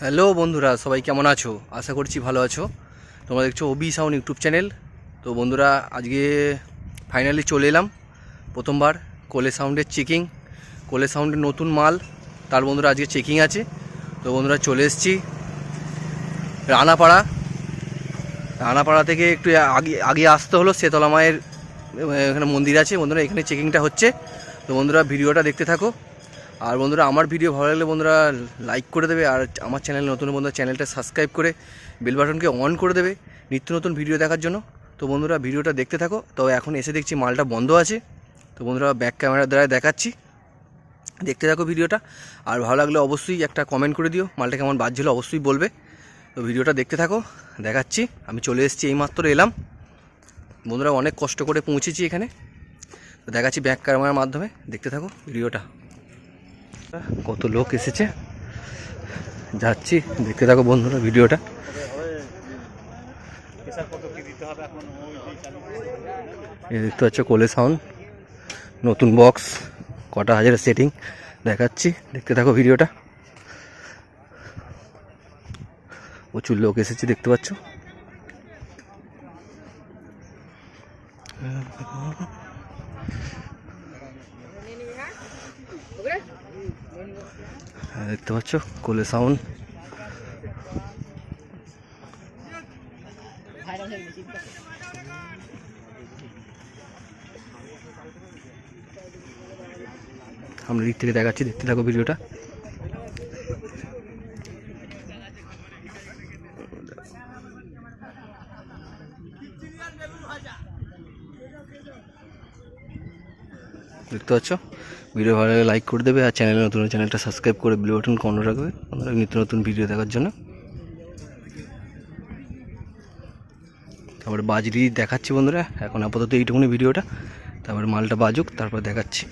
Hello বন্ধুরা, সবাই কেমন আছো? আশা করছি ভালো আছো। তোমরা দেখছো ওবি সাউন্ড ইউটিউব চ্যানেল। তো বন্ধুরা, আজকে ফাইনালি চলে এলাম প্রথমবার কোলে সাউন্ডের চেকিং। কোলে সাউন্ডের নতুন মাল, তার বন্ধুরা আজকে চেকিং আছে। তো বন্ধুরা চলে এসেছি রানাপাড়া থেকে একটু আগে আগে আসতে হলো। শেতলা মায়ের এখানে মন্দির আছে বন্ধুরা, এখানে চেকিংটা হচ্ছে। তো বন্ধুরা ভিডিওটা দেখতে থাকো। আর বন্ধুরা, আমার ভিডিও ভালো লাগলে বন্ধুরা লাইক করে দেবে, আর আমার চ্যানেল নতুন বন্ধুরা চ্যানেলটা সাবস্ক্রাইব করে বেল বাটনকে অন করে দেবে নিত্য নতুন ভিডিও দেখার জন্য। তো বন্ধুরা ভিডিওটা দেখতে থাকো। তো এখন এসে দেখছি মালটা বন্ধ আছে। তো বন্ধুরা ব্যাক ক্যামেরার দ্বারা দেখাচ্ছি, দেখতে থাকো ভিডিওটা। আর ভালো লাগলে অবশ্যই একটা কমেন্ট করে দিও, মালটা কেমন বাজছিল অবশ্যই বলবে। তো ভিডিওটা দেখতে থাকো, দেখাচ্ছি। আমি চলে এসেছি, এইমাত্র এলাম বন্ধুরা, অনেক কষ্ট করে পৌঁছেছি এখানে। তো দেখাচ্ছি ব্যাক ক্যামেরার মাধ্যমে, দেখতে থাকো ভিডিওটা। কত লোক এসেছে, যাচ্ছি, দেখতে থাকো বন্ধুরা ভিডিওটা। এই দেখতে পাচ্ছ কোলে সাউন্ড নতুন বক্স, কটা হাজারের সেটিং দেখাচ্ছি, দেখতে থাকো ভিডিওটা। প্রচুর লোক এসেছে দেখতে পাচ্ছ। দেখতে পাচ্ছ কোলে সাউন্ড। আমরা দিক থেকে দেখাচ্ছি, দেখতে থাকো ভিডিওটা। দেখতে পাচ্ছ, ভিডিও ভালো লাগলে লাইক করে দেবে, আর চ্যানেলে নতুন চ্যানেলটা সাবস্ক্রাইব করে বেল বাটন অন রাখবে নিত্য নতুন ভিডিও দেখার জন্য। তারপরে বাজরি দেখাচ্ছি বন্ধুরা, এখন আপাতত এইটুকুনি ভিডিওটা, তারপরে মালটা বাজুক তারপর দেখাচ্ছি।